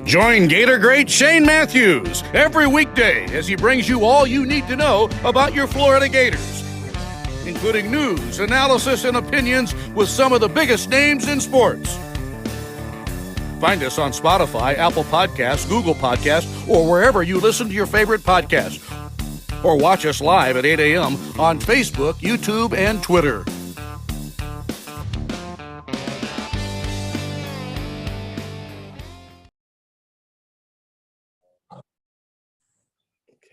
Join Gator great Shane Matthews every weekday as he brings you all you need to know about your Florida Gators, including news, analysis, and opinions with some of the biggest names in sports. Find us on Spotify, Apple Podcasts, Google Podcasts, or wherever you listen to your favorite podcasts. Or watch us live at 8 a.m. on Facebook, YouTube, and Twitter.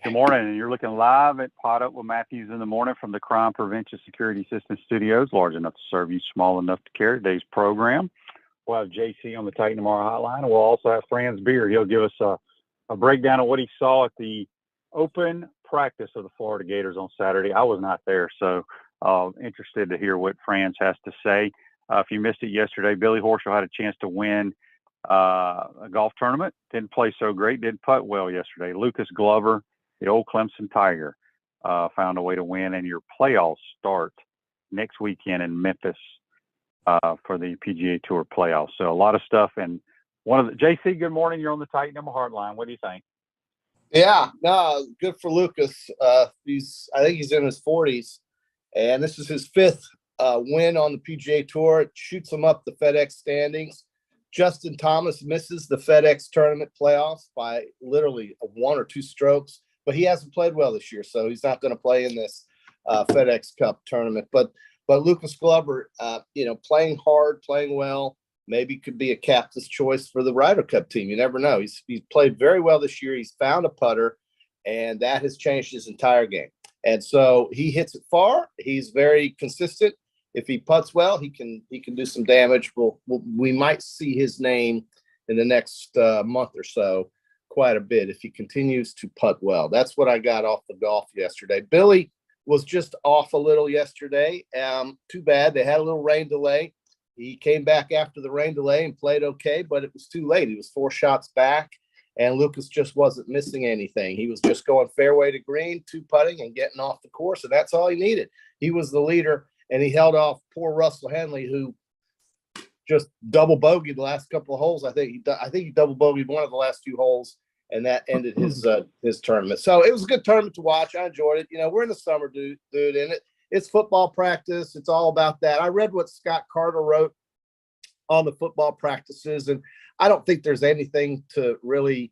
Good morning, and you're looking live at PodUp with Matthews in the morning from the Crime Prevention Security Systems Studios, large enough to serve you, small enough to carry. Today's program, we'll have JC on the Titan Tomorrow hotline, and we'll also have Franz Beard. He'll give us a breakdown of what he saw at the open practice of the Florida Gators on Saturday. I was not there, so interested to hear what Franz has to say. If you missed it yesterday, Billy Horschel had a chance to win a golf tournament. Didn't play so great, did putt well yesterday. Lucas Glover, the old Clemson Tiger, found a way to win, and your playoffs start next weekend in Memphis for the PGA Tour playoffs. So a lot of stuff. And JC, good morning. You're on the Titan Emma Heartline. What do you think? Yeah, no, good for Lucas. I think he's in his 40s, and this is his fifth win on the PGA Tour. It shoots him up the FedEx standings. Justin Thomas misses the FedEx tournament playoffs by literally 1 or 2 strokes, but he hasn't played well this year, so he's not going to play in this FedEx Cup tournament. But Lucas Glover, playing hard, playing well, maybe could be a captain's choice for the Ryder Cup team. You never know. He's played very well this year. He's found a putter, and that has changed his entire game. And so he hits it far. He's very consistent. If he putts well, he can do some damage. We might see his name in the next month or so quite a bit if he continues to putt well. That's what I got off the golf yesterday. Billy was just off a little yesterday. Too bad. They had a little rain delay. He came back after the rain delay and played okay, but it was too late. He was 4 shots back, and Lucas just wasn't missing anything. He was just going fairway to green, 2 putting, and getting off the course, and that's all he needed. He was the leader, and he held off poor Russell Henley, who just double bogeyed the last couple of holes. I think he double bogeyed one of the last 2 holes, and that ended his tournament. So it was a good tournament to watch. I enjoyed it. We're in the summer, dude, and it's football practice. It's all about that. I read what Scott Carter wrote on the football practices, and I don't think there's anything to really,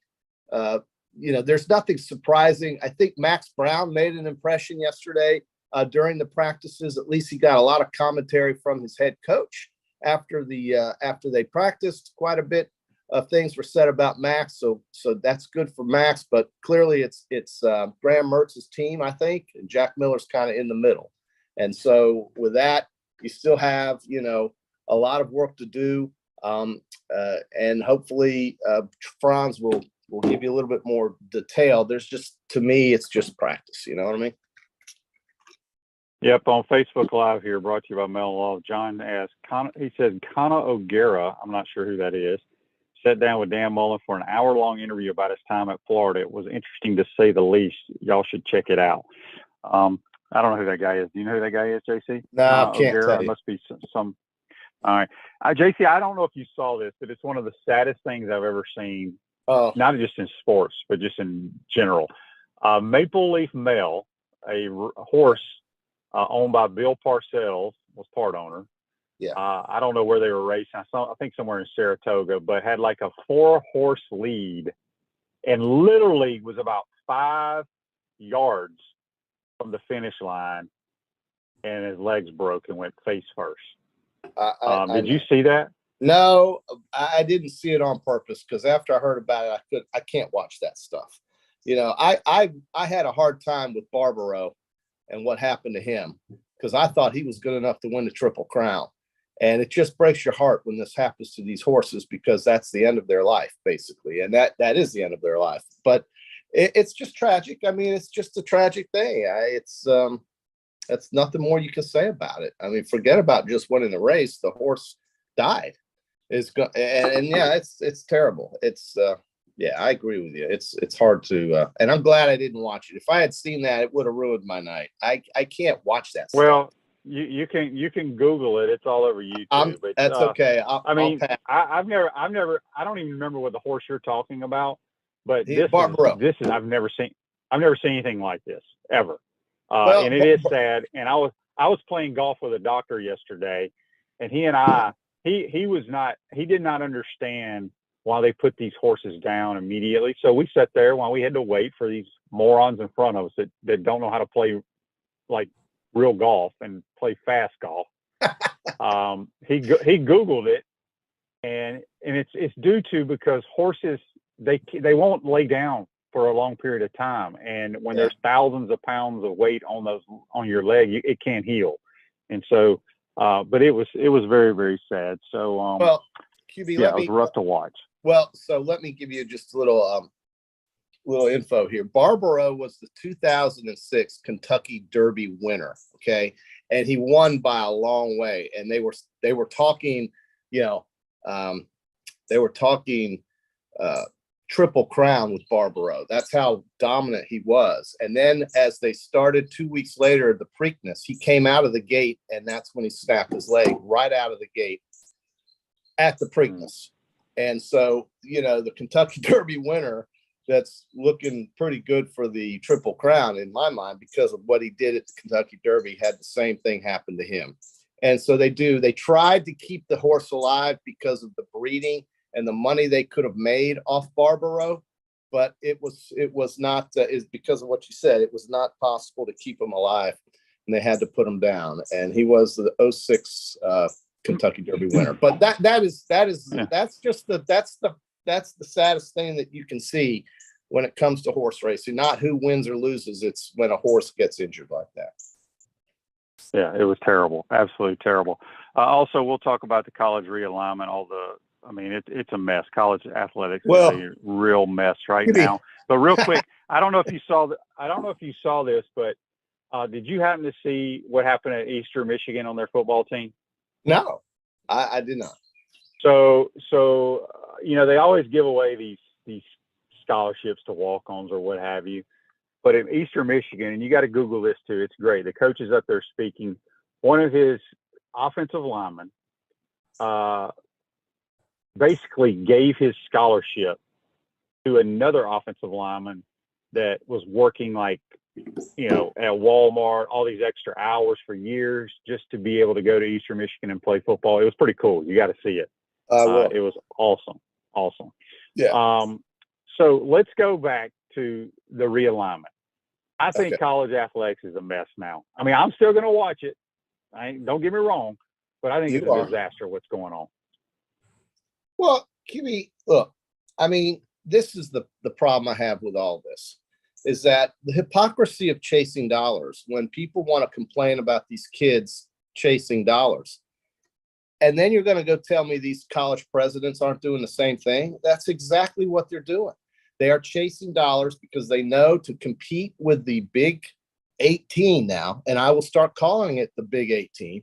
there's nothing surprising. I think Max Brown made an impression yesterday during the practices. At least he got a lot of commentary from his head coach after they practiced. Quite a bit of things were said about Max, so that's good for Max. But clearly, it's Graham Mertz's team, I think, and Jack Miller's kind of in the middle. And so with that, you still have, a lot of work to do. And hopefully Franz will give you a little bit more detail. To me, it's just practice. You know what I mean? Yep. On Facebook Live here, brought to you by Mel Law. John asked, he said, Connor O'Gara, I'm not sure who that is, sat down with Dan Mullen for an hour-long interview about his time at Florida. It was interesting to say the least. Y'all should check it out. I don't know who that guy is. Do you know who that guy is, JC? No, I can't O'Gara. tell you. Must be some. All right. JC, I don't know if you saw this, but it's one of the saddest things I've ever seen, not just in sports, but just in general. Maple Leaf Male, a horse owned by Bill Parcells, was part owner. Yeah. I don't know where they were racing. I think somewhere in Saratoga, but had like a 4-horse lead and literally was about 5 yards from the finish line, and his legs broke and went face first. Did you see that? No, I didn't see it on purpose, because after I heard about it, I can't watch that stuff. I had a hard time with Barbaro and what happened to him, because I thought he was good enough to win the Triple Crown. And it just breaks your heart when this happens to these horses, because that's the end of their life, basically. And that is the end of their life. But it's just tragic. I mean, it's just a tragic thing. That's nothing more you can say about it. I mean, forget about just winning the race. The horse died. It's terrible. I agree with you. It's hard to, and I'm glad I didn't watch it. If I had seen that, it would have ruined my night. I can't watch that stuff. Well, You can Google it. It's all over YouTube. That's okay. I've never. I don't even remember what the horse you're talking about. But this is I've never seen anything like this ever. And it is sad. And I was playing golf with a doctor yesterday, and he did not understand why they put these horses down immediately. So we sat there while we had to wait for these morons in front of us that don't know how to play like real golf and play fast golf. He Googled it, and it's due to because horses they won't lay down for a long period of time, and when there's thousands of pounds of weight on your leg, it can't heal. And so, but it was very, very sad. So QB, it was rough to watch. Well, so let me give you just a little info here. Barbaro was the 2006 Kentucky Derby winner. Okay. And he won by a long way. And they were talking, Triple Crown with Barbaro. That's how dominant he was. And then as they started 2 weeks later, the Preakness, he came out of the gate, and that's when he snapped his leg right out of the gate at the Preakness. And so, the Kentucky Derby winner that's looking pretty good for the Triple Crown in my mind because of what he did at the Kentucky Derby had the same thing happen to him. And so they tried to keep the horse alive because of the breeding and the money they could have made off Barbaro, but it was not is because of what you said. It was not possible to keep him alive, and they had to put him down. And he was the 06 Kentucky Derby winner. But that's the saddest thing that you can see when it comes to horse racing. Not who wins or loses. It's when a horse gets injured like that. Yeah, it was terrible. Absolutely terrible. Also, we'll talk about the college realignment. It's a mess. College athletics is a real mess right now. But real quick, I don't know if you saw this, but did you happen to see what happened at Eastern Michigan on their football team? No, I did not. So they always give away these scholarships to walk-ons or what have you. But in Eastern Michigan, and you got to Google this too, it's great. The coach is up there speaking. One of his offensive linemen basically gave his scholarship to another offensive lineman that was working at Walmart, all these extra hours for years just to be able to go to Eastern Michigan and play football. It was pretty cool. You got to see it. It was awesome. Yeah. So let's go back to the realignment. I think college athletics is a mess now. I mean, I'm still going to watch it. Don't get me wrong, but I think it's a disaster what's going on. Well, QB, look, this is the problem I have with all this, is that the hypocrisy of chasing dollars when people want to complain about these kids chasing dollars. And then you're going to go tell me these college presidents aren't doing the same thing. That's exactly what they're doing. They are chasing dollars because they know to compete with the Big 18 now, and I will start calling it the Big 18,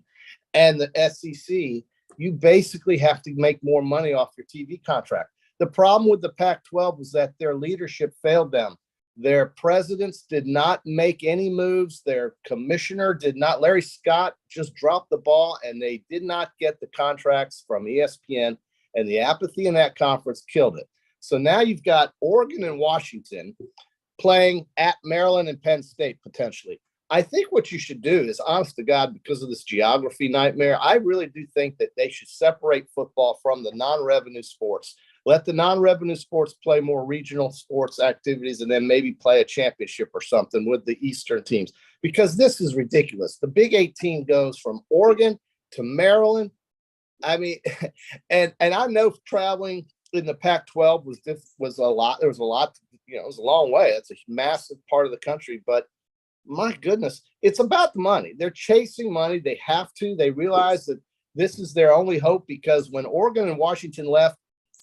and the SEC, you basically have to make more money off your TV contract. The problem with the Pac-12 was that their leadership failed them. Their presidents did not make any moves. Their commissioner did not. Larry Scott just dropped the ball, and they did not get the contracts from ESPN, and the apathy in that conference killed it. So now you've got Oregon and Washington playing at Maryland and Penn State potentially. I think what you should do is, honest to God, because of this geography nightmare, I really do think that they should separate football from the non-revenue sports. Let the non-revenue sports play more regional sports activities and then maybe play a championship or something with the Eastern teams, because this is ridiculous. The Big 18 goes from Oregon to Maryland. And I know traveling in the Pac-12 was a lot. There was a lot, it was a long way. It's a massive part of the country, but my goodness, it's about the money. They're chasing money. They have to. They realize that this is their only hope, because when Oregon and Washington left,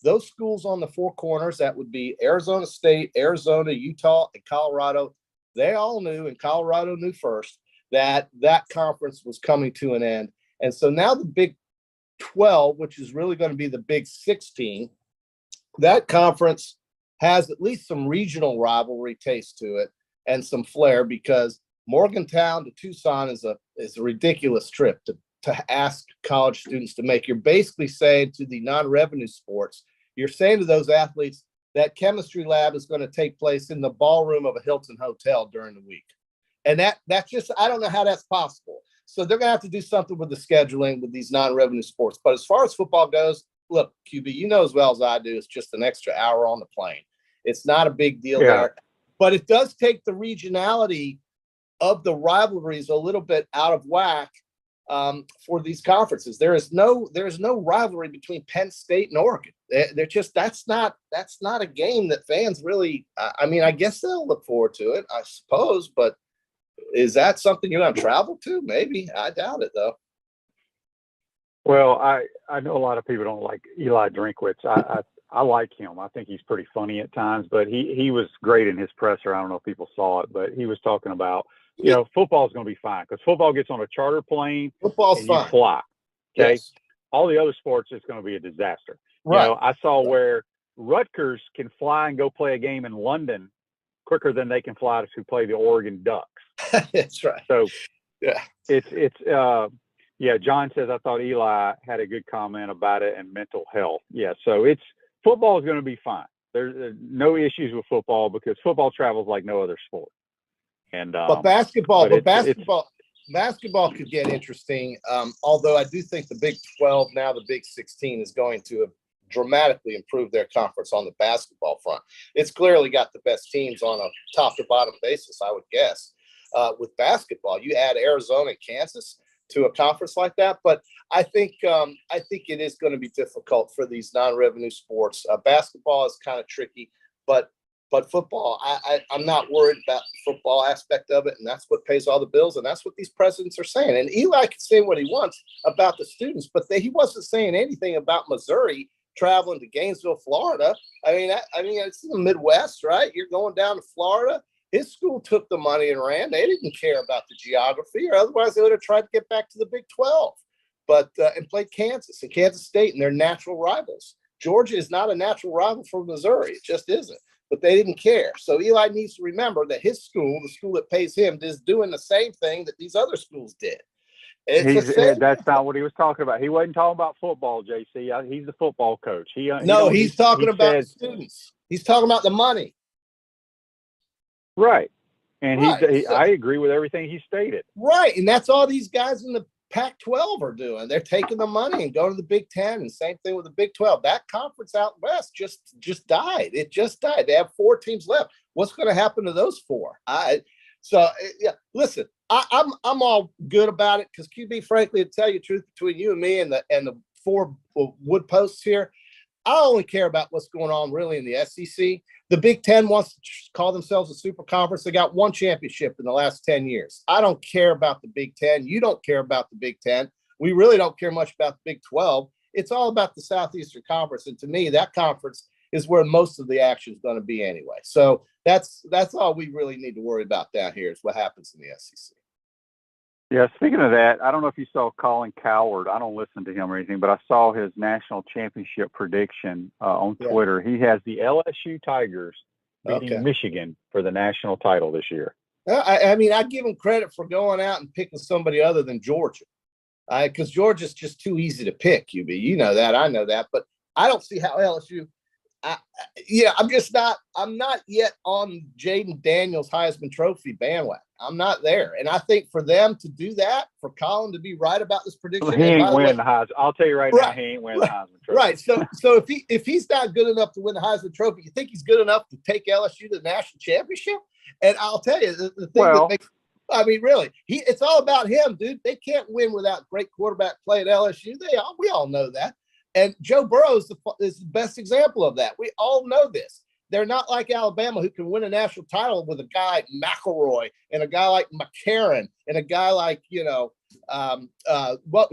those schools on the four corners, that would be Arizona State, Arizona, Utah, and Colorado, they all knew, and Colorado knew first, that that conference was coming to an end. And so now the Big 12, which is really going to be the Big 16, that conference has at least some regional rivalry taste to it and some flair, because Morgantown to Tucson is a ridiculous trip to ask college students to make. You're basically saying to the non-revenue sports, you're saying to those athletes that chemistry lab is going to take place in the ballroom of a Hilton hotel during the week. And that's just, I don't know how that's possible. So they're going to have to do something with the scheduling with these non-revenue sports. But as far as football goes, look, QB, you know as well as I do, it's just an extra hour on the plane. It's not a big deal there. But it does take the regionality of the rivalries a little bit out of whack for these conferences. There is no rivalry between Penn State and Oregon. They're just that's not a game that fans really. I mean, I guess they'll look forward to it, I suppose. But is that something you're going to travel to? Maybe. I doubt it, though. Well, I know a lot of people don't like Eli Drinkwitz. I like him. I think he's pretty funny at times, but he was great in his presser. I don't know if people saw it, but he was talking about, football is going to be fine because football gets on a charter plane. Football's fine. You fly. Okay. Yes. All the other sports, it's going to be a disaster. Right. I saw where Rutgers can fly and go play a game in London quicker than they can fly to play the Oregon Ducks. That's right. So yeah, John says, I thought Eli had a good comment about it and mental health. Yeah. So football is going to be fine. There's no issues with football because football travels like no other sport. And but basketball could get interesting. Although I do think the Big 12, now the Big 16, is going to dramatically improve their conference on the basketball front. It's clearly got the best teams on a top to bottom basis, I would guess. With basketball, you add Arizona and Kansas to a conference like that, but I think it is going to be difficult for these non-revenue sports. Basketball is kind of tricky, but football, I'm not worried about the football aspect of it, and that's what pays all the bills, and that's what these presidents are saying. And Eli can say what he wants about the students, but he wasn't saying anything about Missouri traveling to Gainesville, Florida. I mean, it's in the Midwest, right? You're going down to Florida. His school took the money and ran. They didn't care about the geography, or otherwise they would have tried to get back to the Big 12, and played Kansas and Kansas State, and they're natural rivals. Georgia is not a natural rival for Missouri. It just isn't. But they didn't care. So Eli needs to remember that his school, the school that pays him, is doing the same thing that these other schools did. That's not what he was talking about. He wasn't talking about football, JC. He's the football coach. He's talking about the students. He's talking about the money. Right. And I agree with everything he stated. Right. And that's all these guys in the Pac-12 are doing. They're taking the money and going to the Big 10, and same thing with the Big 12. That conference out west just died. It just died. They have 4 teams left. What's going to happen to those 4? Listen, I'm all good about it because QB, frankly, to tell you the truth, between you and me and the 4 wood posts here, I only care about what's going on really in the SEC. The Big 10 wants to call themselves a super conference. They got 1 championship in the last 10 years. I don't care about the Big 10. You don't care about the Big 10. We really don't care much about the Big 12. It's all about the Southeastern Conference. And to me, that conference is where most of the action is going to be anyway. So that's all we really need to worry about down here is what happens in the SEC. Yeah, speaking of that, I don't know if you saw Colin Cowherd. I don't listen to him or anything, but I saw his national championship prediction on Twitter. He has the LSU Tigers beating Michigan for the national title this year. I mean, I give him credit for going out and picking somebody other than Georgia, because Georgia's just too easy to pick, QB. You know that. I know that. But I don't see how LSU I'm not yet on Jaden Daniels Heisman Trophy bandwagon. I'm not there. And I think for them to do that, for Colin to be right about this prediction. He ain't winning the Heisman. I'll tell you now, he ain't winning the Heisman Trophy. Right. So if he's not good enough to win the Heisman Trophy, you think he's good enough to take LSU to the national championship? And I'll tell you, the thing that makes, really, it's all about him, dude. They can't win without great quarterback play at LSU. We all know that. And Joe Burrow is the best example of that. We all know this. They're not like Alabama, who can win a national title with a guy like McElroy and a guy like McCarron and a guy like,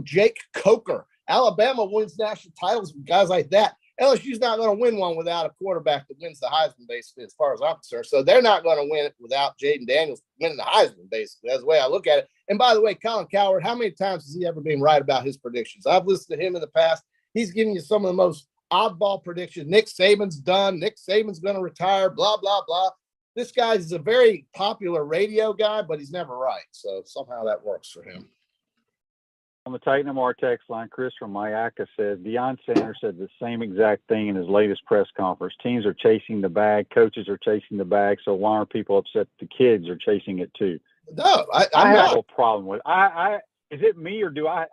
Jake Coker. Alabama wins national titles with guys like that. LSU's not going to win one without a quarterback that wins the Heisman, basically, as far as I'm concerned. So they're not going to win it without Jaden Daniels winning the Heisman, basically. That's the way I look at it. And by the way, Colin Cowherd, how many times has he ever been right about his predictions? I've listened to him in the past. He's giving you some of the most oddball predictions. Nick Saban's done. Nick Saban's going to retire, blah, blah, blah. this guy's a very popular radio guy, but he's never right. So somehow that works for him. On the Titan MR text line, Chris from Mayaka says, Deion Sanders said the same exact thing in his latest press conference. Teams are chasing the bag. Coaches are chasing the bag. So why aren't people upset the kids are chasing it too? No, I have a problem with it. Is it me or do I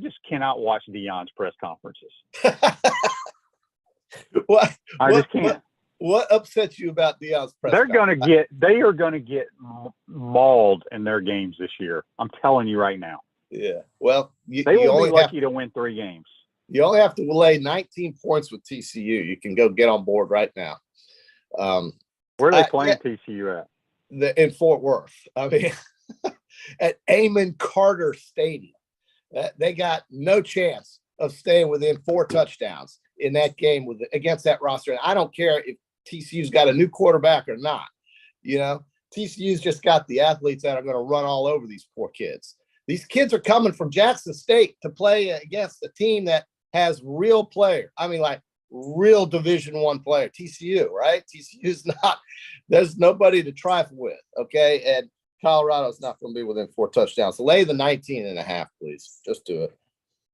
just cannot watch Deion's press conferences. I just can't. What upsets you about Deion's press conference? They are going to get mauled in their games this year. I'm telling you right now. Yeah. Well, they will be lucky to win 3 games. You only have to lay 19 points with TCU. You can go get on board right now. Where are they playing TCU at? In Fort Worth. I mean, at Amon Carter Stadium. They got no chance of staying within 4 touchdowns in that game against that roster. And I don't care if TCU's got a new quarterback or not. You know, TCU's just got the athletes that are going to run all over these poor kids. These kids are coming from Jackson State to play against a team that has real players. I mean, like real Division I player, TCU, right? TCU's not, there's nobody to trifle with, okay? And Colorado's not going to be within 4 touchdowns. Lay the 19.5, please. Just do it.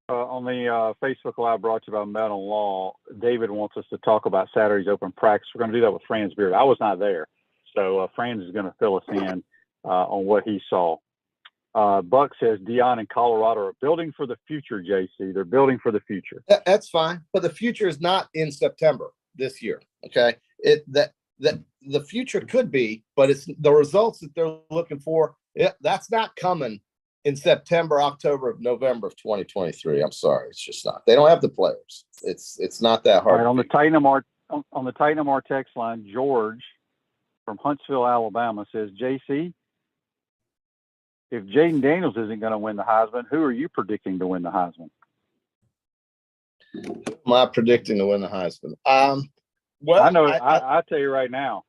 On the Facebook Live brought to you by Metal Law, David wants us to talk about Saturday's open practice. We're going to do that with Franz Beard. I was not there, so Franz is going to fill us in on what he saw. Buck says Deion and Colorado are building for the future, JC. They're building for the future. That's fine, but the future is not in September this year, okay? The future could be, but it's the results that they're looking for. That's not coming in September, October, November of 2023. I'm sorry, it's just not. They don't have the players. It's not that hard. Right, on the Titan MR text line, George from Huntsville, Alabama says, JC, if Jaden Daniels isn't going to win the Heisman, who are you predicting to win the Heisman? Am I predicting to win the Heisman? Well, I know. I'll tell you right now.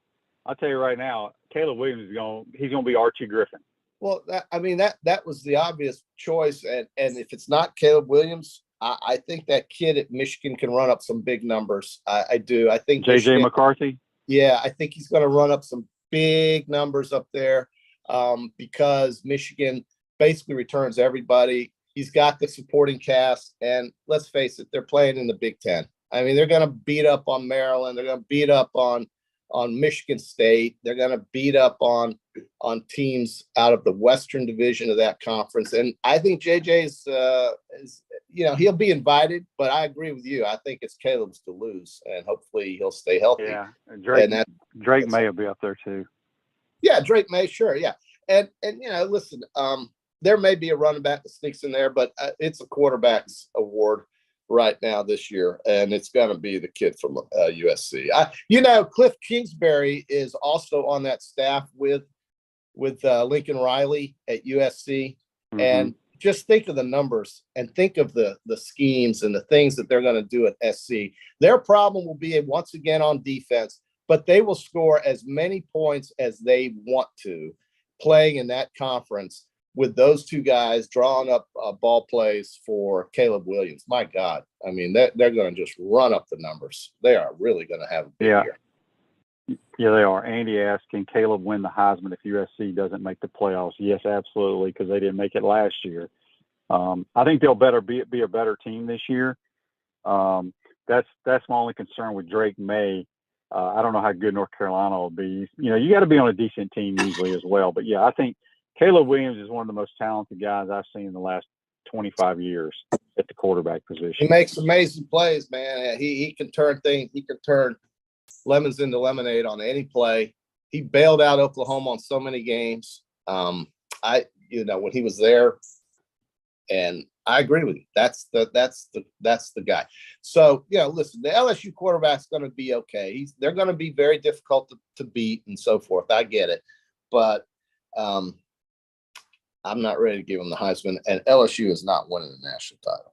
Caleb Williams he's going to be Archie Griffin. Well, that was the obvious choice, and if it's not Caleb Williams, I think that kid at Michigan can run up some big numbers. I do. I think JJ McCarthy. Yeah, I think he's going to run up some big numbers up there. Because Michigan basically returns everybody. He's got the supporting cast, and let's face it, they're playing in the Big Ten. I mean, they're going to beat up on Maryland. They're going to beat up on Michigan State. They're going to beat up on teams out of the Western Division of that conference. And I think JJ's, he'll be invited, but I agree with you. I think it's Caleb's to lose, and hopefully he'll stay healthy. Yeah, Drake May will be up there too. Yeah, Drake May, sure, yeah. And listen, there may be a running back that sneaks in there, but it's a quarterback's award right now this year, and it's going to be the kid from USC. Cliff Kingsbury is also on that staff with Lincoln Riley at USC, and just think of the numbers and think of the schemes and the things that they're going to do at SC. Their problem will be once again on defense, but they will score as many points as they want to playing in that conference with those two guys drawing up ball plays for Caleb Williams. My God. I mean, they're going to just run up the numbers. They are really going to have a big year. Yeah, they are. Andy asked, can Caleb win the Heisman if USC doesn't make the playoffs? Yes, absolutely, because they didn't make it last year. I think they'll be a better team this year. That's my only concern with Drake May. I don't know how good North Carolina will be. You got to be on a decent team usually as well. But, yeah, I think Caleb Williams is one of the most talented guys I've seen in the last 25 years at the quarterback position. He makes amazing plays, man. He can turn things. He can turn lemons into lemonade on any play. He bailed out Oklahoma on so many games. When he was there, and I agree with you. That's the guy. So, listen, the LSU quarterback's going to be okay. They're going to be very difficult to beat and so forth. I get it. But I'm not ready to give him the Heisman, and LSU is not winning the national title.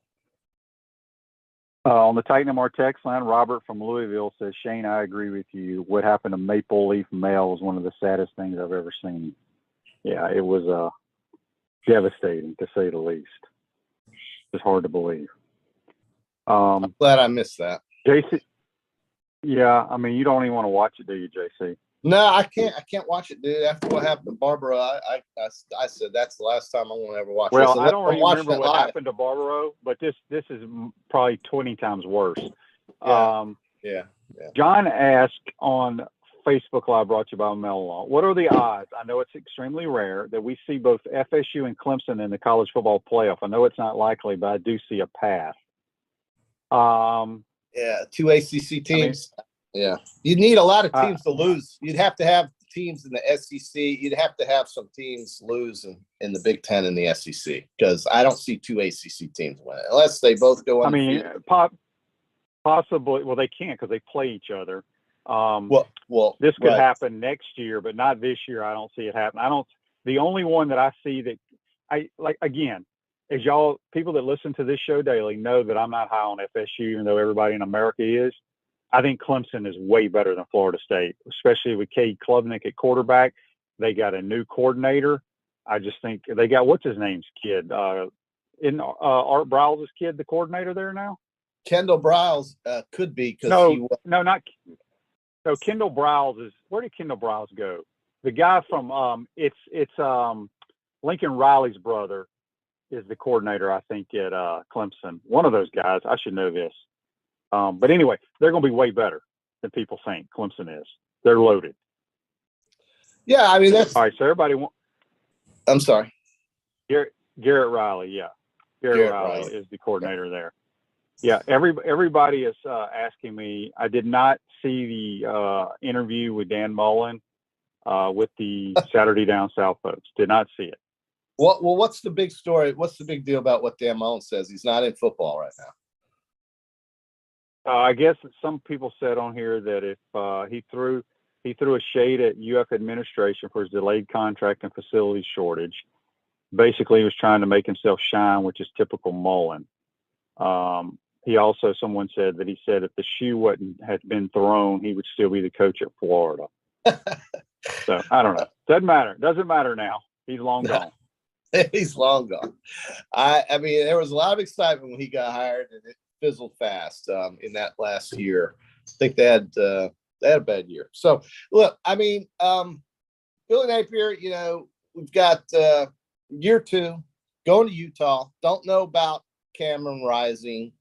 On the Titan MR text line, Robert from Louisville says, Shane, I agree with you. What happened to Maple Leaf Male was one of the saddest things I've ever seen. Yeah, it was devastating, to say the least. It's hard to believe. I'm glad I missed that. JC, yeah, I mean, you don't even want to watch it, do you, JC? No, I can't. I can't watch it, dude. After what happened to Barbara, I said that's the last time I'm going to ever watch Well, this. I don't I'm watching remember it what live. happened to Barbaro, but this is probably 20 times worse. Yeah. John asked on Facebook Live, brought to you by Melon, what are the odds? I know it's extremely rare that we see both FSU and Clemson in the college football playoff. I know it's not likely, but I do see a path. Yeah, 2 ACC teams. You'd need a lot of teams to lose. You'd have to have teams in the SEC. You'd have to have some teams lose in the Big Ten and the SEC, because I don't see 2 ACC teams winning unless they both go undefeated. Possibly. Well, they can't because they play each other. This could happen next year, but not this year. I don't see it happen. The only one that I see that I like, again, as y'all people that listen to this show daily know that I'm not high on FSU, even though everybody in America is. I think Clemson is way better than Florida State, especially with Cade Klubnik at quarterback. They got a new coordinator. I just think they got, what's his name's kid? Isn't Art Briles' kid the coordinator there now? Kendall Briles could be. No, Kendall Briles is, where did Kendall Briles go? The guy from, it's Lincoln Riley's brother is the coordinator, I think, at Clemson. One of those guys. I should know this. But anyway, they're going to be way better than people think Clemson is. They're loaded. Yeah, I mean, that's... All right, so everybody... I'm sorry. Garrett Riley, yeah. Garrett Riley is the coordinator there. Yeah, everybody is asking me. I did not see the interview with Dan Mullen with the Saturday Down South folks. Did not see it. Well, what's the big story? What's the big deal about what Dan Mullen says? He's not in football right now. I guess some people said on here that if he threw a shade at UF administration for his delayed contract and facility shortage. Basically, he was trying to make himself shine, which is typical Mullen. He also, someone said that he said if the shoe had been thrown, he would still be the coach at Florida. So I don't know. Doesn't matter now. He's long gone. He's long gone. I mean, there was a lot of excitement when he got hired, and it fizzled fast in that last year. I think they had a bad year. So look, I mean, Billy Napier, we've got year 2 going to Utah. Don't know about Cameron Rising.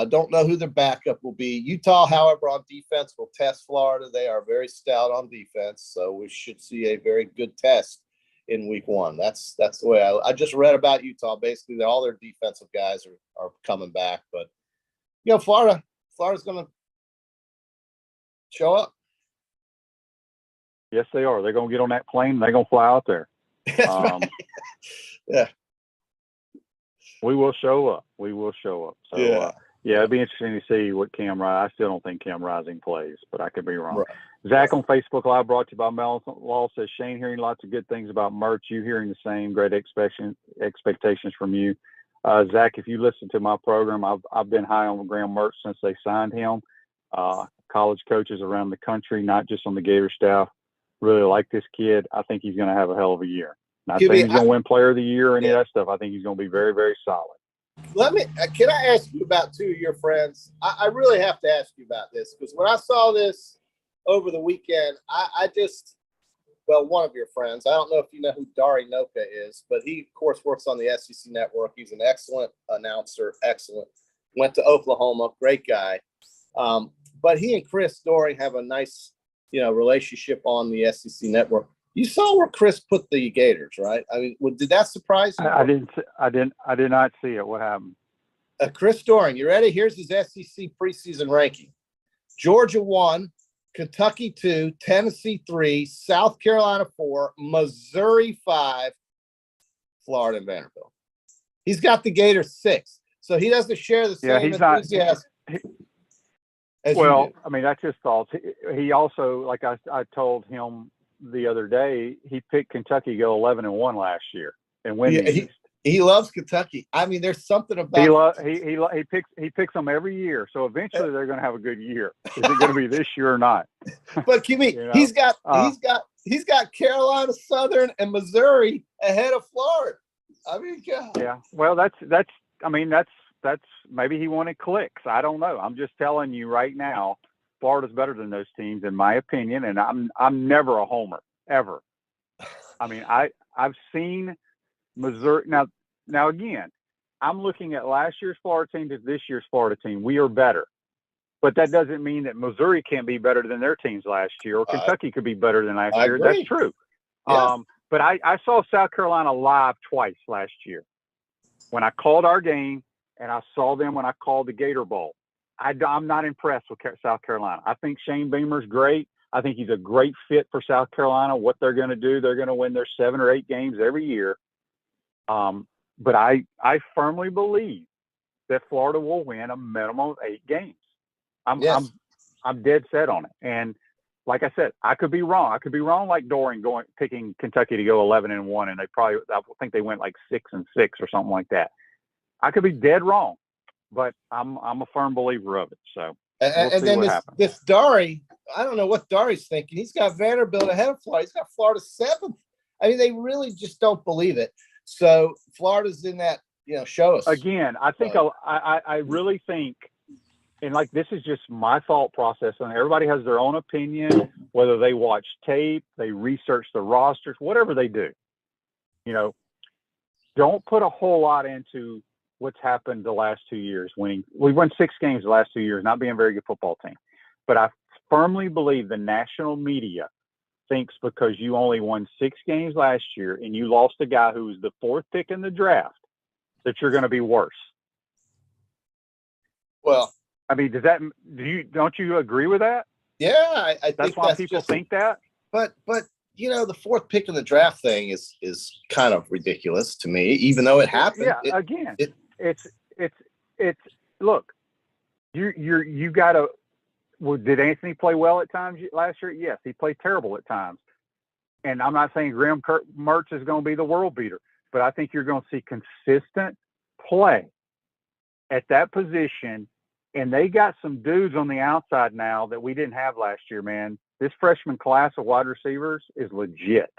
Don't know who their backup will be. Utah, however, on defense will test Florida. They are very stout on defense, so we should see a very good test in week 1. That's the way I just read about Utah. Basically, all their defensive guys are coming back, but Florida's going to show up. Yes, they are. They're going to get on that plane. They're going to fly out there. Right. Yeah. We will show up. So, it'd be interesting to see what Cam Rising. I still don't think Cam Rising plays, but I could be wrong. Right. Zach on Facebook Live, brought to you by Melon Law, says, Shane, hearing lots of good things about merch. You hearing the same. Great expectations from you. Zach, if you listen to my program, I've been high on Graham Mertz since they signed him. College coaches around the country, not just on the Gator staff, really like this kid. I think he's going to have a hell of a year. Not saying he's going to win Player of the Year or any of that stuff. I think he's going to be very, very solid. Can I ask you about 2 of your friends? I really have to ask you about this, because when I saw this over the weekend, one of your friends, I don't know if you know who Dari Noka is, but he, of course, works on the SEC network. He's an excellent announcer, went to Oklahoma, great guy. But he and Chris Doering have a nice, relationship on the SEC network. You saw where Chris put the Gators, right? I mean, did that surprise you? I did not see it. What happened? Chris Doering, you ready? Here's his SEC preseason ranking. Georgia 1, Kentucky 2, Tennessee 3, South Carolina 4, Missouri 5, Florida and Vanderbilt. He's got the Gators 6, so he doesn't share the same enthusiasm. I mean, that's his thoughts. He also, like I told him the other day, he picked Kentucky to go 11-1 last year and win the East. He loves Kentucky. I mean, there's something about he picks them every year. So eventually they're going to have a good year. Is it going to be this year or not? But Kimmy, he's got Carolina Southern and Missouri ahead of Florida. I mean, God. Yeah. Well, that's maybe he wanted clicks. I don't know. I'm just telling you right now, Florida's better than those teams, in my opinion, and I'm never a homer, ever. I mean, I've seen Missouri. Now again, I'm looking at last year's Florida team to this year's Florida team. We are better. But that doesn't mean that Missouri can't be better than their teams last year, or Kentucky could be better than last year. Agree. That's true. Yeah. But I saw South Carolina live twice last year. When I called our game, and I saw them when I called the Gator Bowl. I'm not impressed with South Carolina. I think Shane Beamer's great. I think he's a great fit for South Carolina. What they're going to do, they're going to win their 7 or 8 games every year. But I firmly believe that Florida will win a minimum of 8 games. I'm dead set on it. And like I said, I could be wrong. I could be wrong like Doring picking Kentucky to go 11-1, and I think they went like 6-6 or something like that. I could be dead wrong, but I'm a firm believer of it. So and then this Dari, I don't know what Dari's thinking. He's got Vanderbilt ahead of Florida. He's got Florida 7th. I mean, they really just don't believe it. So Florida's in that, show us. Again, I think I really think, and like this is just my thought process, and everybody has their own opinion, whether they watch tape, they research the rosters, whatever they do. Don't put a whole lot into what's happened the last 2 years. We won 6 games the last 2 years, not being a very good football team. But I firmly believe the national media thinks because you only won 6 games last year and you lost a guy who was the 4th pick in the draft, that you're going to be worse. Well, I mean, don't you agree with that? Yeah, I think that's why people think that. But the 4th pick in the draft thing is kind of ridiculous to me, even though it happened. Yeah, it's look, you got to. Well, did Anthony play well at times last year? Yes, he played terrible at times. And I'm not saying Graham Mertz is going to be the world beater, but I think you're going to see consistent play at that position. And they got some dudes on the outside now that we didn't have last year, man. This freshman class of wide receivers is legit.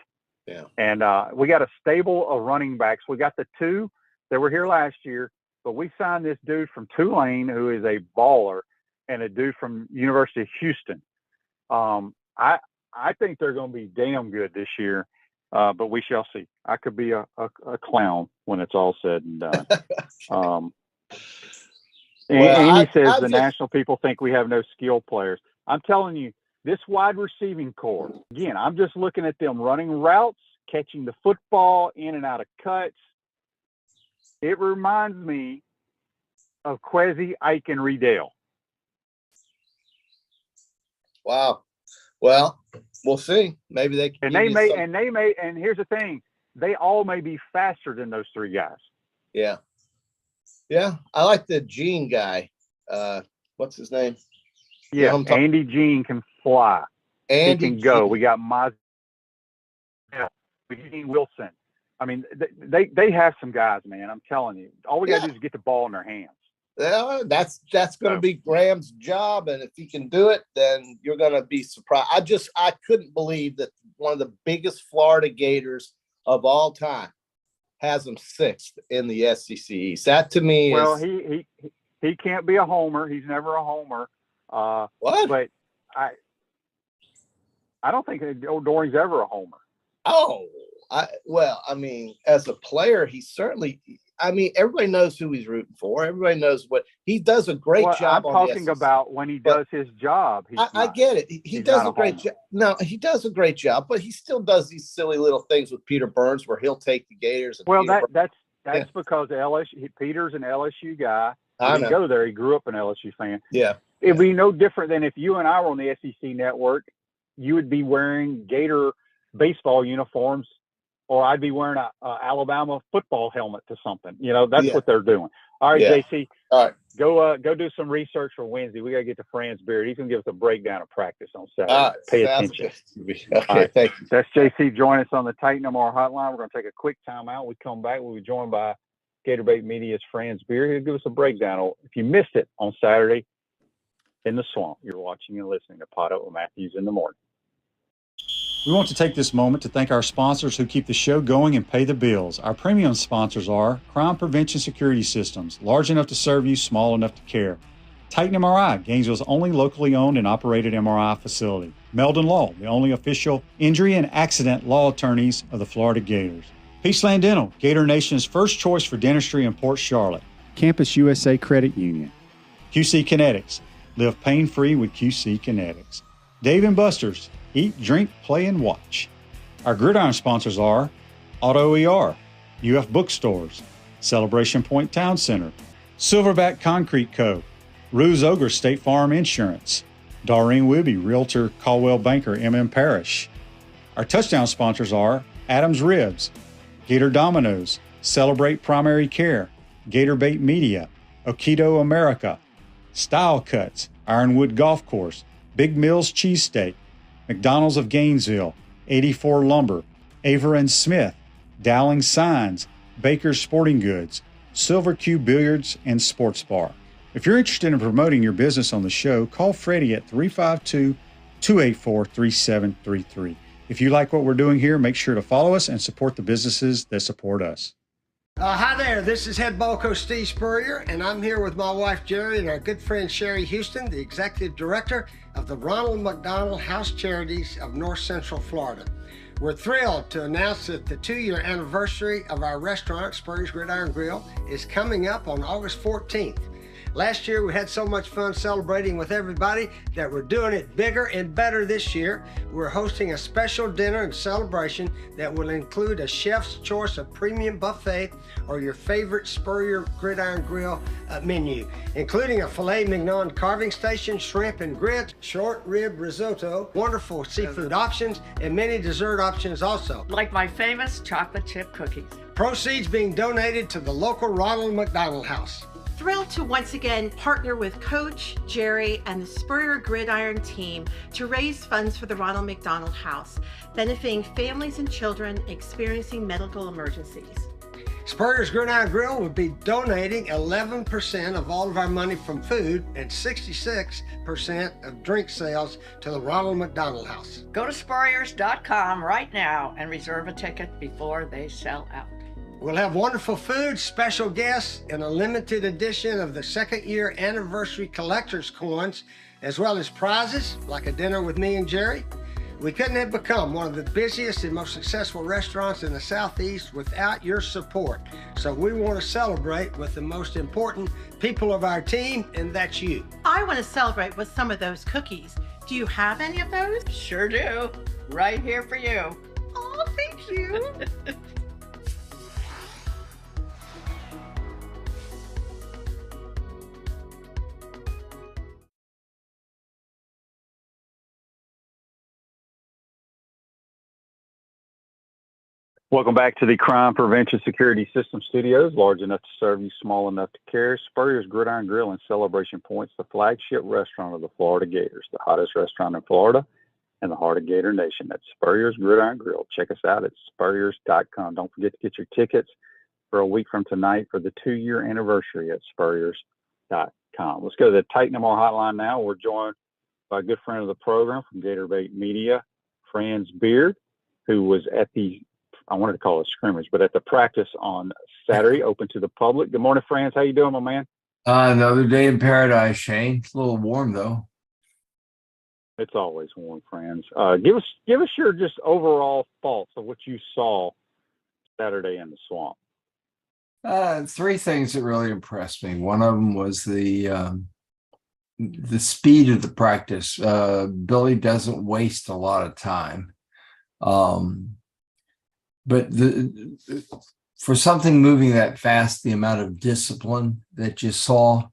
Yeah. And we got a stable of running backs. We got the 2 that were here last year, but we signed this dude from Tulane who is a baller, and a dude from University of Houston. I think they're going to be damn good this year, but we shall see. I could be a clown when it's all said and done. Amy says the national people think we have no skilled players. I'm telling you, this wide receiving core, again, I'm just looking at them running routes, catching the football in and out of cuts. It reminds me of Kwesi, Ike, and Riedel. Wow. Well, we'll see. Maybe they can. And here's the thing: they all may be faster than those 3 guys. Yeah. Yeah. I like the Gene guy. What's his name? Yeah, Andy Gene can fly. He can go. We got Gene Wilson. I mean, they have some guys, man. I'm telling you. All we got to do is get the ball in their hands. Yeah, that's going to be Graham's job, and if he can do it, then you're going to be surprised. I couldn't believe that one of the biggest Florida Gators of all time has them 6th in the SEC East. That to me is he can't be a homer. He's never a homer. What? But I don't think Doring's ever a homer. Oh, as a player, he certainly. I mean, everybody knows who he's rooting for. Everybody knows what he does. A great job. I'm talking about when he does his job. I get it. He does a great job. No, he does a great job, but he still does these silly little things with Peter Burns, where he'll take the Gators. That's because LSU. Peter's an LSU guy. He I didn't go there. He grew up an LSU fan. Yeah, it'd be no different than if you and I were on the SEC network. You would be wearing Gator baseball uniforms, or I'd be wearing a Alabama football helmet to something. That's what they're doing. All right, JC. All right. Go do some research for Wednesday. We got to get to Franz Beard. He's going to give us a breakdown of practice on Saturday. Pay attention. Okay, thank you. That's JC. Join us on the Titan MR hotline. We're going to take a quick timeout. We come back. We'll be joined by Gatorbait Media's Franz Beard. He'll give us a breakdown. If you missed it on Saturday in the swamp, you're watching and listening to PodUp with Matthews in the morning. We want to take this moment to thank our sponsors who keep the show going and pay the bills. Our premium sponsors are Crime Prevention Security Systems, large enough to serve you, small enough to care. Titan MRI, Gainesville's only locally owned and operated MRI facility. Meldon Law, the only official injury and accident law attorneys of the Florida Gators. Peaceland Dental, Gator Nation's first choice for dentistry in Port Charlotte. Campus USA Credit Union. QC Kinetics, live pain-free with QC Kinetics. Dave & Buster's, eat, drink, play, and watch. Our gridiron sponsors are Auto ER, UF Bookstores, Celebration Point Town Center, Silverback Concrete Co., Ruse Ogre State Farm Insurance, Doreen Wibby, Realtor Caldwell Banker, MM Parish. Our touchdown sponsors are Adams Ribs, Gator Dominoes, Celebrate Primary Care, Gator Bait Media, Okido America, Style Cuts, Ironwood Golf Course, Big Mills Cheesesteak, McDonald's of Gainesville, 84 Lumber, Aver and Smith, Dowling Signs, Baker's Sporting Goods, Silver Q Billiards and Sports Bar. If you're interested in promoting your business on the show, call Freddie at 352-284-3733. If you like what we're doing here, make sure to follow us and support the businesses that support us. Hi there, this is Head Ball Coach Steve Spurrier, and I'm here with my wife Jerry and our good friend Sherry Houston, the Executive Director of the Ronald McDonald House Charities of North Central Florida. We're thrilled to announce that the 2-year anniversary of our restaurant, Spurrier's Gridiron Grill, is coming up on August 14th. Last year, we had so much fun celebrating with everybody that we're doing it bigger and better this year. We're hosting a special dinner and celebration that will include a chef's choice of premium buffet or your favorite Spurrier Gridiron Grill menu, including a filet mignon carving station, shrimp and grits, short rib risotto, wonderful seafood options, and many dessert options also. Like my famous chocolate chip cookies. Proceeds being donated to the local Ronald McDonald House. Thrilled to once again partner with Coach Jerry and the Spurrier Gridiron team to raise funds for the Ronald McDonald House, benefiting families and children experiencing medical emergencies. Spurrier's Gridiron Grill will be donating 11% of all of our money from food and 66% of drink sales to the Ronald McDonald House. Go to spurriers.com right now and reserve a ticket before they sell out. We'll have wonderful food, special guests, and a limited edition of the 2nd year anniversary collector's coins, as well as prizes like a dinner with me and Jerry. We couldn't have become one of the busiest and most successful restaurants in the Southeast without your support. So we want to celebrate with the most important people of our team, and that's you. I want to celebrate with some of those cookies. Do you have any of those? Sure do. Right here for you. Oh, thank you. Welcome back to the Crime Prevention Security System Studios, large enough to serve you, small enough to care. Spurrier's Gridiron Grill in Celebration Point's the flagship restaurant of the Florida Gators, the hottest restaurant in Florida and the heart of Gator Nation. That's Spurrier's Gridiron Grill. Check us out at spurriers.com. Don't forget to get your tickets for a week from tonight for the 2-year anniversary at spurriers.com. Let's go to the Titan MR hotline now. We're joined by a good friend of the program from Gator Bait Media, Franz Beard, who was at the, I wanted to call it scrimmage, but at the practice on Saturday, open to the public. Good morning, Franz. How you doing, my man? Another day in paradise, Shane. It's a little warm though. It's always warm, Franz. Give us your just overall thoughts of what you saw Saturday in the swamp. 3 things that really impressed me. One of them was the speed of the practice. Billy doesn't waste a lot of time. But for something moving that fast, the amount of discipline that you saw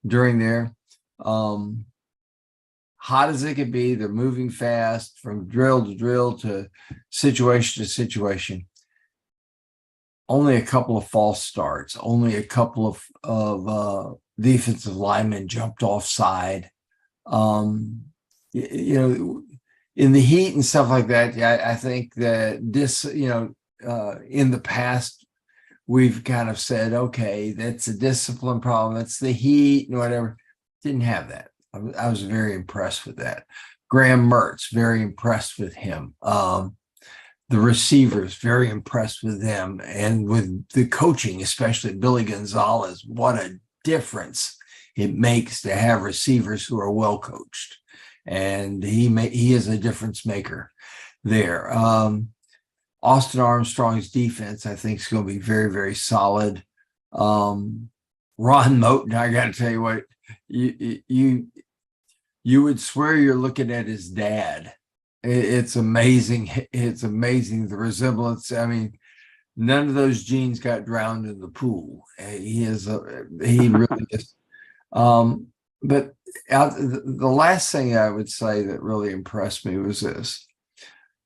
during there, hot as it could be, they're moving fast from drill to drill to situation. Only a couple of false starts, only a couple of defensive linemen jumped offside. In the heat and stuff like that, I think that this, in the past, we've kind of said, okay, that's a discipline problem. That's the heat and whatever. Didn't have that. I was very impressed with that. Graham Mertz, very impressed with him. The receivers, very impressed with them. And with the coaching, especially Billy Gonzalez, what a difference it makes to have receivers who are well coached, and he is a difference maker there. Austin Armstrong's defense, I think, is going to be very, very solid. Ron Moten, I got to tell you what, you would swear you're looking at his dad. It's amazing. It's amazing the resemblance. I mean, none of those genes got drowned in the pool. He really is. But the last thing I would say that really impressed me was this.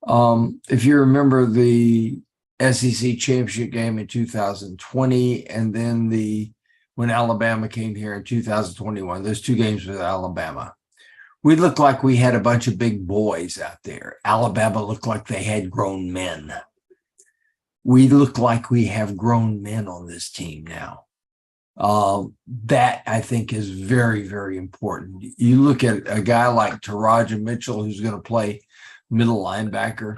If you remember the SEC championship game in 2020, and then when Alabama came here in 2021, those 2 games with Alabama, we looked like we had a bunch of big boys out there. Alabama looked like they had grown men. We look like we have grown men on this team now. That I think is very, very important. You look at a guy like Taraja Mitchell, who's going to play middle linebacker.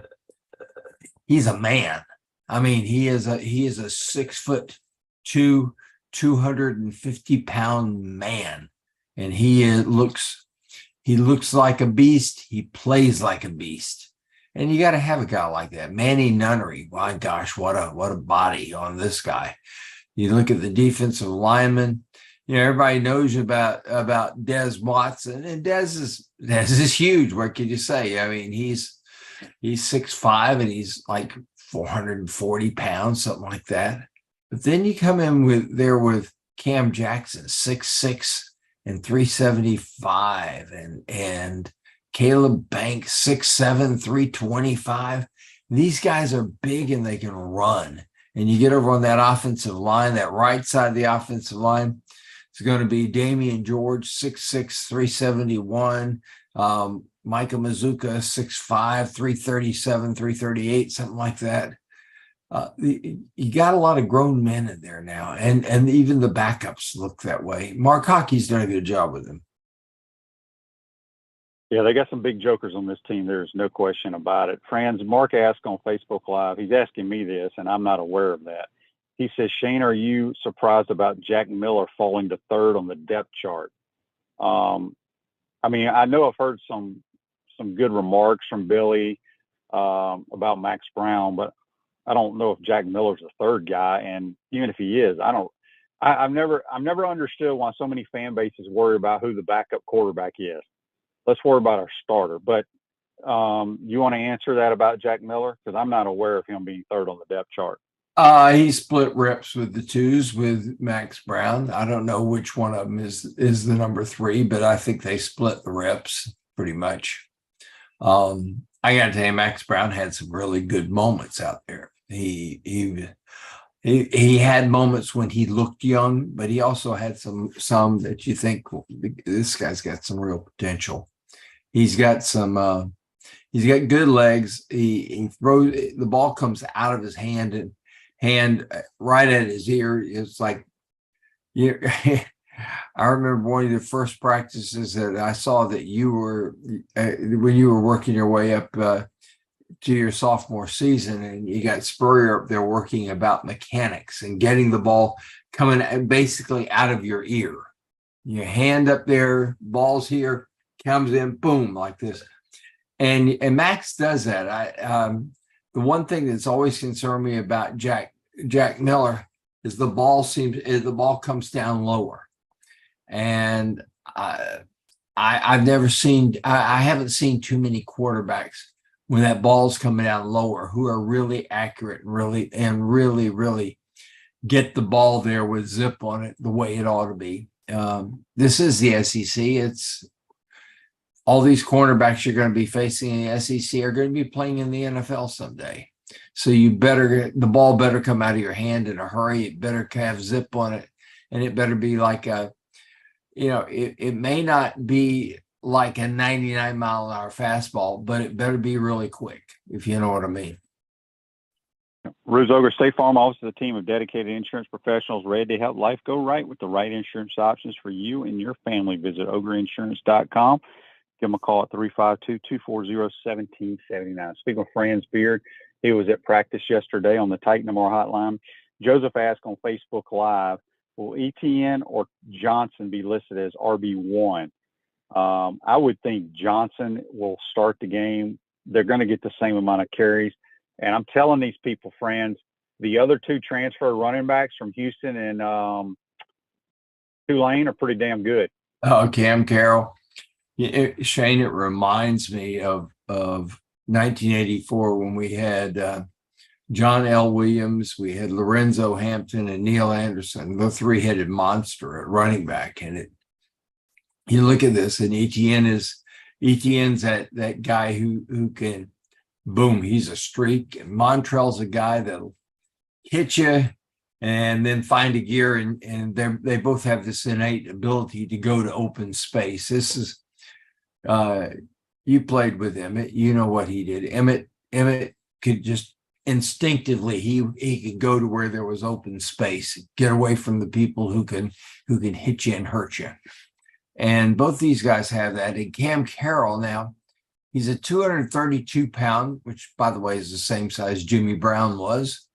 He's a man. I mean, he is a 6'2", 250-pound man, and he looks like a beast. He plays like a beast, and you got to have a guy like that. Manny Nunnery, my gosh, what a body on this guy. You look at the defensive lineman. You know, everybody knows about Des Watson, and Des is huge. What can you say? I mean, he's 6'5", and he's like 440 pounds, something like that. But then you come in with Cam Jackson, 6'6" and 375, and Caleb Banks, 6'7", 325. These guys are big and they can run. And you get over on that offensive line, that right side of the offensive line, it's going to be Damian George, 6'6", 371. Micah Mazuka, 6'5", 337, 338, something like that. You got a lot of grown men in there now, and even the backups look that way. Mark Hockey's done a good job with them. Yeah, they got some big jokers on this team. There's no question about it. Franz, Mark asked on Facebook Live, he's asking me this, and I'm not aware of that. He says, Shane, are you surprised about Jack Miller falling to 3rd on the depth chart? I mean, I know I've heard some good remarks from Billy about Max Brown, but I don't know if Jack Miller's the 3rd guy. And even if he is, I've never understood why so many fan bases worry about who the backup quarterback is. Let's worry about our starter. But you want to answer that about Jack Miller? Because I'm not aware of him being 3rd on the depth chart. He split reps with the 2s with Max Brown. I don't know which one of them is the number 3, but I think they split the reps pretty much. I got to tell you, Max Brown had some really good moments out there. He had moments when he looked young, but he also had some that you think, well, this guy's got some real potential. He's got good legs. He throws, the ball comes out of his hand right at his ear. It's like, I remember one of the first practices that I saw that you were when you were working your way up to your sophomore season, and you got Spurrier up there working about mechanics and getting the ball coming basically out of your ear. Your hand up there, ball's here, comes in, boom, like this. And Max does that. The one thing that's always concerned me about Jack Miller is the ball comes down lower. And I haven't seen too many quarterbacks when that ball's coming down lower who are really accurate and really get the ball there with zip on it the way it ought to be. This is the SEC. It's all these cornerbacks you're going to be facing in the SEC are going to be playing in the NFL someday. So the ball better come out of your hand in a hurry. It better have zip on it, and it better be like it may not be like a 99-mile-an-hour fastball, but it better be really quick, if you know what I mean. Ruse Ogre State Farm offers a team of dedicated insurance professionals ready to help life go right with the right insurance options for you and your family. Visitogreinsurance.com. Give them a call at 352-240-1779. Speaking of Franz Beard, he was at practice yesterday on the Titan Tomorrow hotline. Joseph asked on Facebook Live, will Etienne or Johnson be listed as RB1? I would think Johnson will start the game. They're going to get the same amount of carries. And I'm telling these people, friends, the other two transfer running backs from Houston and Tulane are pretty damn good. Oh, Cam Carroll. Shane, it reminds me of 1984 when we had John L. Williams, we had Lorenzo Hampton and Neil Anderson, the three-headed monster at running back. And you look at this, and Etienne's that guy who can, boom, he's a streak. And Montrell's a guy that'll hit you and then find a gear, and they both have this innate ability to go to open space. This is you played with Emmett, you know what he did. Emmett could just instinctively he could go to where there was open space, get away from the people who can hit you and hurt you. And both these guys have that. And Cam Carroll now, he's a 232 pound, which by the way is the same size Jimmy Brown was.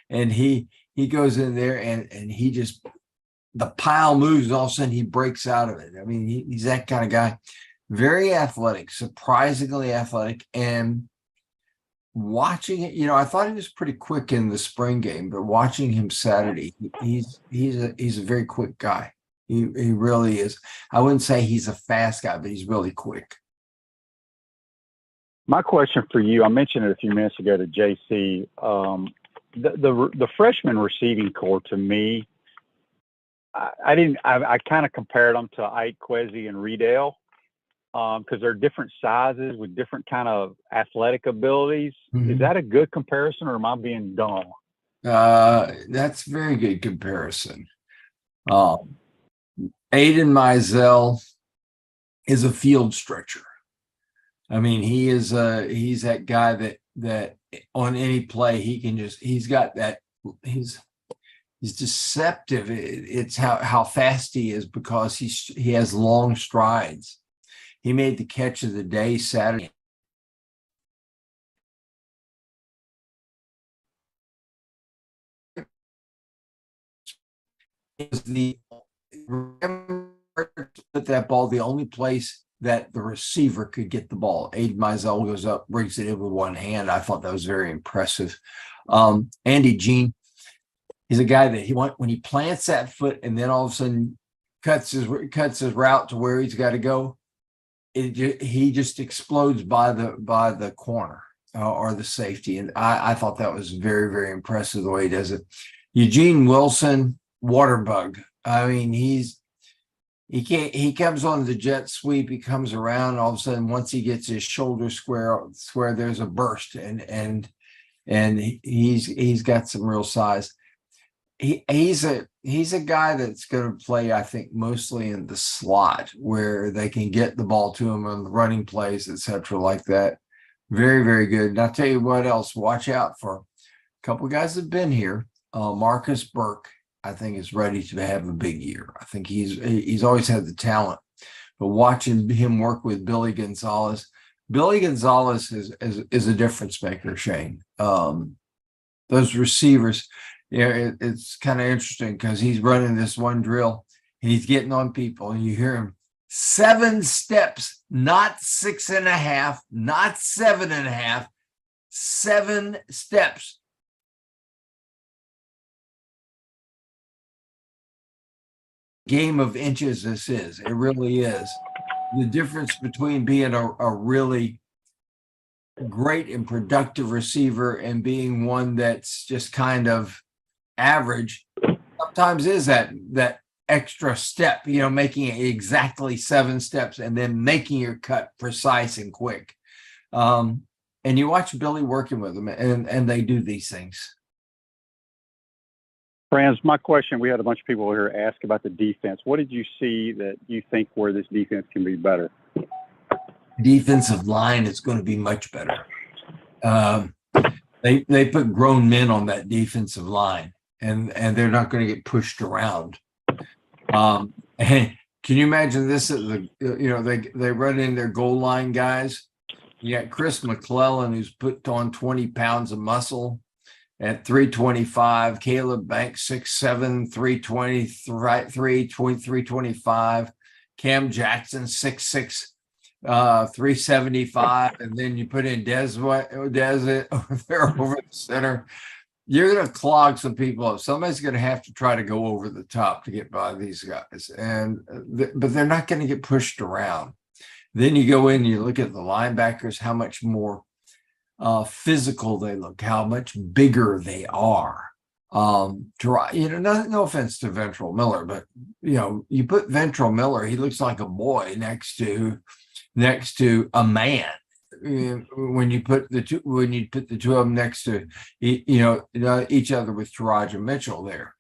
And he goes in there and he just, the pile moves and all of a sudden he breaks out of it. I mean, he's that kind of guy. Very athletic, surprisingly athletic. And watching it, I thought he was pretty quick in the spring game, but watching him Saturday, he's a very quick guy. He really is. I wouldn't say he's a fast guy, but he's really quick. My question for you, I mentioned it a few minutes ago to JC. The freshman receiving core, to me, I kind of compared them to Ike, Kwesi, and Riedel because they're different sizes with different kind of athletic abilities. Mm-hmm. Is that a good comparison, or am I being dumb? That's a very good comparison. Aiden Mizell is a field stretcher. I mean, he's that guy that on any play he's got that he's deceptive. It's how fast he is because he has long strides. He made the catch of the day Saturday. Put that ball the only place that the receiver could get the ball. Aiden Mizell goes up, brings it in with one hand. I thought that was very impressive. Andy Jean, he's a guy that when he plants that foot and then all of a sudden cuts his route to where he's got to go, he just explodes by the corner or the safety. And I thought that was very, very impressive the way he does it. Eugene Wilson, water bug. I mean, he comes on the jet sweep, he comes around, all of a sudden once he gets his shoulder square, there's a burst and he's got some real size. He's a guy that's going to play, I think, mostly in the slot where they can get the ball to him on the running plays, etc., like that. Very, very good. And I'll tell you what else, watch out for a couple of guys that have been here. Marcus Burke, I think, is ready to have a big year. I think he's always had the talent, but watching him work with Billy Gonzalez is a difference maker, Shane. Those receivers, it's kind of interesting because he's running this one drill and he's getting on people and you hear him 7 steps, not 6.5, not 7.5, 7 steps. Game of inches this is. It really is. The difference between being a really great and productive receiver and being one that's just kind of average sometimes is that extra step, making it exactly 7 steps and then making your cut precise and quick. And you watch Billy working with them and they do these things. Franz, my question, we had a bunch of people here ask about the defense. What did you see that you think where this defense can be better? Defensive line is going to be much better. They put grown men on that defensive line, and they're not going to get pushed around. And can you imagine this? They run in their goal line guys. You got Chris McClellan, who's put on 20 pounds of muscle. at 325. Caleb Banks 6'7", 323, 325. Cam Jackson 6'6", 375, and then you put in Des over there over the center. You're going to clog some people up. Somebody's going to have to try to go over the top to get by these guys, but they're not going to get pushed around. Then you go in and you look at the linebackers, how much more physical they look, how much bigger they are. No offense to Ventrell Miller, but you put Ventrell Miller, he looks like a boy next to a man. When you put the two of them next to each other with Taraja Mitchell there.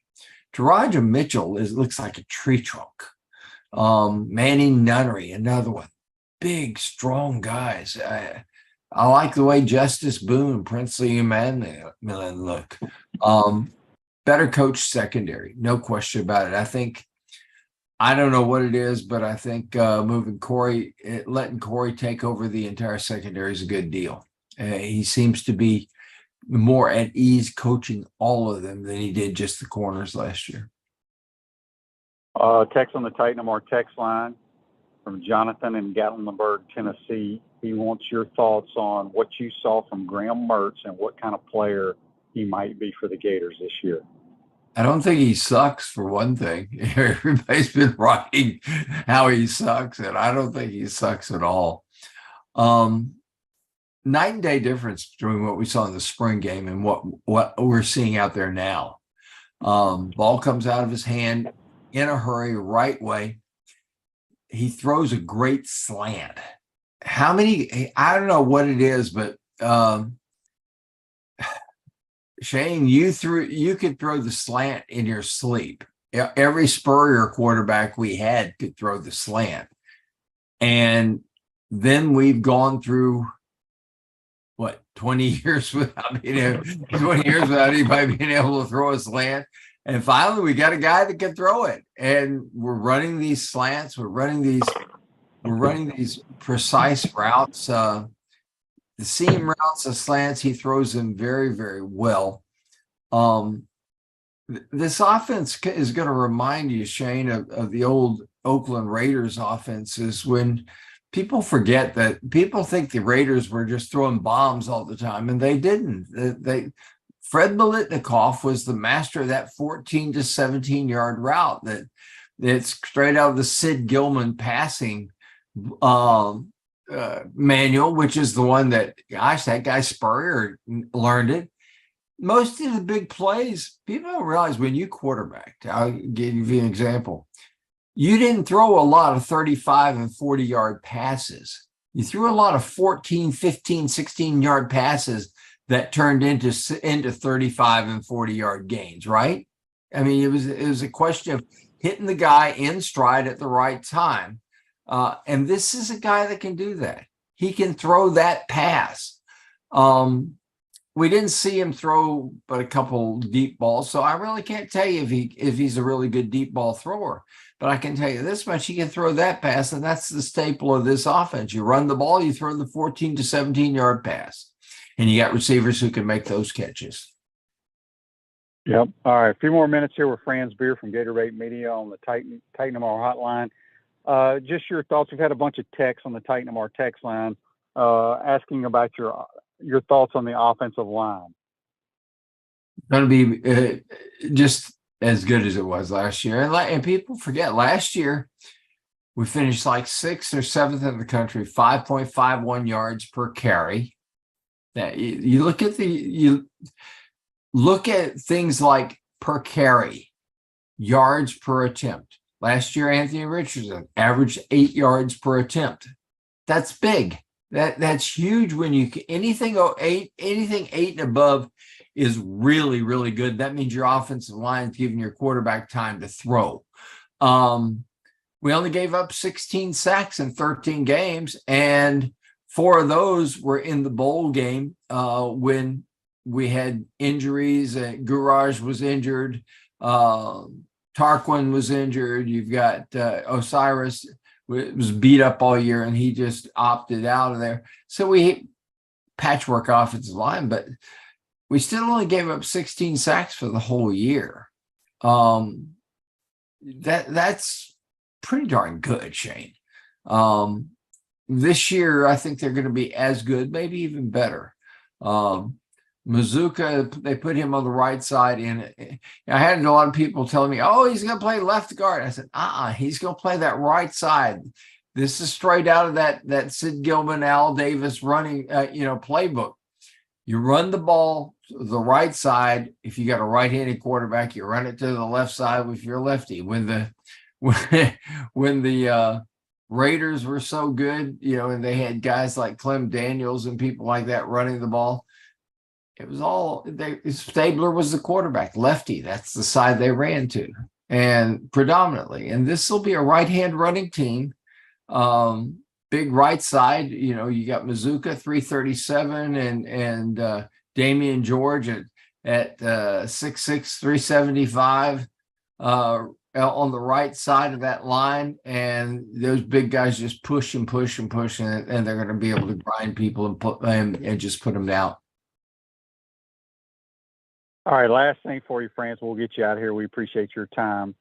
Taraja Mitchell looks like a tree trunk. Manny Nunnery, another one. Big, strong guys. I like the way Justice Boone, Princely Emmanuel look. Better coach secondary, no question about it. I don't know what it is, but I think letting Corey take over the entire secondary is a good deal. He seems to be more at ease coaching all of them than he did just the corners last year. Text on the Titan More text line from Jonathan in Gatlinburg, Tennessee. He wants your thoughts on what you saw from Graham Mertz and what kind of player he might be for the Gators this year. I don't think he sucks, for one thing. Everybody's been writing how he sucks, and I don't think he sucks at all. Night and day difference between what we saw in the spring game and what we're seeing out there now. Ball comes out of his hand in a hurry, right way. He throws a great slant. I don't know what it is, but Shane, you could throw the slant in your sleep. Every Spurrier quarterback we had could throw the slant. And then we've gone through 20 years without anybody being able to throw a slant. And finally we got a guy that can throw it. And we're running these slants, we're running these precise routes. The seam routes, the slants, he throws them very, very well. This offense is going to remind you, Shane, of the old Oakland Raiders offenses, when people forget that people think the Raiders were just throwing bombs all the time, and they didn't. Fred Biletnikoff was the master of that 14 to 17-yard route that's straight out of the Sid Gilman passing manual, which is the one that guy Spurrier learned it. Most of the big plays, people don't realize when you quarterbacked. I'll give you an example. You didn't throw a lot of 35 and 40-yard passes. You threw a lot of 14, 15, 16-yard passes that turned into 35 and 40-yard gains, right? I mean, it was a question of hitting the guy in stride at the right time. And this is a guy that can do that. He can throw that pass. We didn't see him throw but a couple deep balls, so I really can't tell you if he's a really good deep ball thrower. But I can tell you this much: he can throw that pass, and that's the staple of this offense. You run the ball, you throw the 14 to 17-yard pass, and you got receivers who can make those catches. Yep. All right, a few more minutes here with Franz Beard from Gator Media on the Titan MR hotline. Just your thoughts. We've had a bunch of texts on the Titan MR text line asking about your thoughts on the offensive line. Going to be just as good as it was last year. And people forget, last year we finished like 6th or 7th in the country, 5.51 yards per carry. That you look at things like per carry, yards per attempt. Last year, Anthony Richardson averaged 8 yards per attempt. That's big. That's huge. When you anything 8 and above is really, really good. That means your offensive line is giving your quarterback time to throw. We only gave up 16 sacks in 13 games, and 4 of those were in the bowl game when we had injuries. Guraj was injured. Tarquin was injured. You've got Osiris was beat up all year, and he just opted out of there. So we patchwork offensive line, but we still only gave up 16 sacks for the whole year. That's pretty darn good, Shane. This year, I think they're going to be as good, maybe even better. Mazuka, they put him on the right side. And I had a lot of people telling me, oh, he's going to play left guard. I said, he's going to play that right side. This is straight out of that Sid Gilman, Al Davis running, playbook. You run the ball to the right side. If you got a right-handed quarterback, you run it to the left side if you're lefty. When the Raiders were so good, and they had guys like Clem Daniels and people like that running the ball, it was all Stabler was the quarterback, lefty. That's the side they ran to, and predominantly. And this will be a right-hand running team. Big right side, you got Mazuka 337 and Damian George at 6'6", 375 on the right side of that line, and those big guys just push and push and push, and they're going to be able to grind people and put them and just put them down. All right, last thing for you, Franz. We'll get you out of here. We appreciate your time.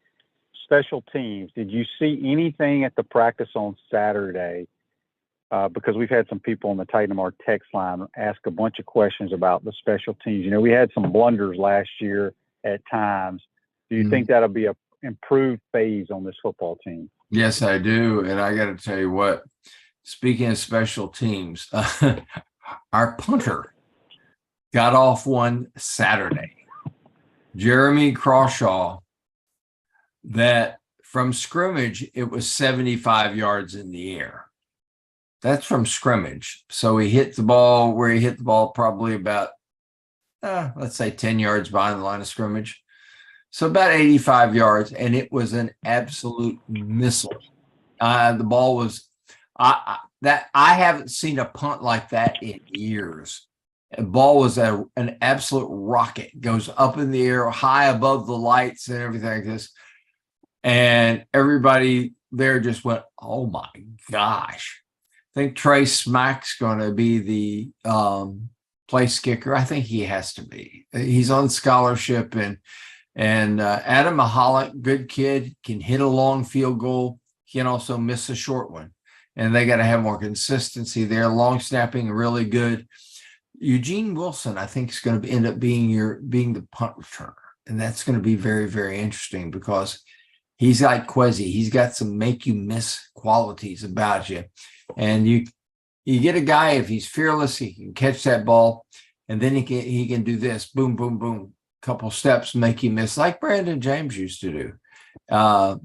Special teams. Did you see anything at the practice on Saturday? Because we've had some people on the Titan Mar text line ask a bunch of questions about the special teams. We had some blunders last year at times. Do you think that'll be a improved phase on this football team? Yes, I do. And I got to tell you what, speaking of special teams, our punter got off one Saturday. Jeremy Crawshaw, that from scrimmage, it was 75 yards in the air. That's from scrimmage. So he hit the ball where he hit the ball probably about, let's say 10 yards behind the line of scrimmage. So about 85 yards, and it was an absolute missile. The ball was I haven't seen a punt like that in years. The ball was an absolute rocket. Goes up in the air, high above the lights and everything like this. And everybody there just went, oh my gosh. I think Trey Smack's going to be the place kicker. I think he has to be. He's on scholarship, and Adam Mahalik, good kid, can hit a long field goal. He can also miss a short one. And they got to have more consistency there. Long snapping, really good. Eugene Wilson, I think, is going to end up being the punt returner. And that's going to be very, very interesting because he's like Quezzy. He's got some make you miss qualities about you. And you get a guy, if he's fearless, he can catch that ball, and then he can do this, boom, boom, boom, couple steps, make you miss, like Brandon James used to do.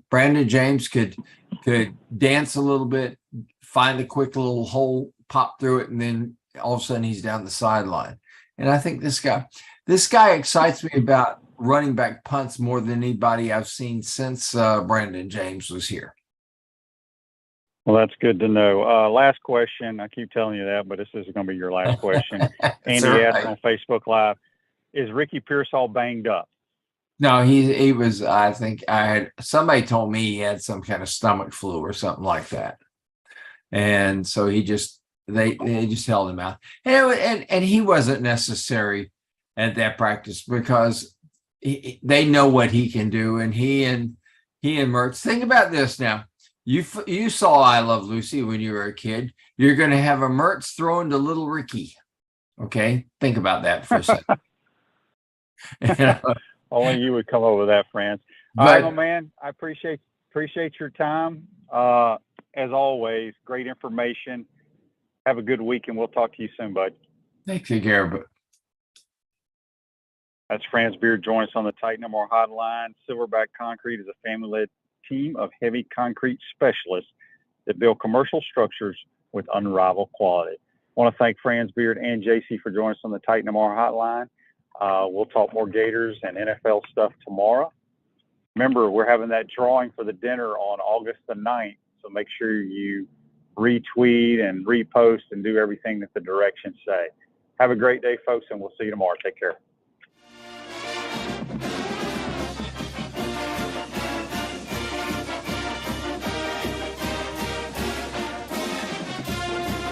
Brandon James could dance a little bit, find a quick little hole, pop through it, and then all of a sudden he's down the sideline. And I think this guy excites me about running back punts more than anybody I've seen since Brandon James was here. Well, that's good to know. Last question. I keep telling you that, but this is going to be your last question. Andy asked on Facebook Live, is Ricky Pearsall banged up? No, he was, I think somebody told me he had some kind of stomach flu or something like that. And so they just held him out. And he wasn't necessary at that practice because they know what he can do. And he and Mertz, think about this now. You saw I Love Lucy when you were a kid. You're going to have a Mertz throwing to little Ricky. Okay? Think about that for a second. Only you would come up with that, Franz. All right, my man. I appreciate your time. As always, great information. Have a good week, and we'll talk to you soon, bud. Take care, bud. That's Franz Beard. Join us on the Titan Mar hotline. Silverback Concrete is a family-led team of heavy concrete specialists that build commercial structures with unrivaled quality. I want to thank Franz Beard and JC for joining us on the Titan Mar hotline. We'll talk more Gators and NFL stuff tomorrow. Remember, we're having that drawing for the dinner on August the 9th, so make sure you retweet and repost and do everything that the directions say. Have a great day, folks, and we'll see you tomorrow. Take care.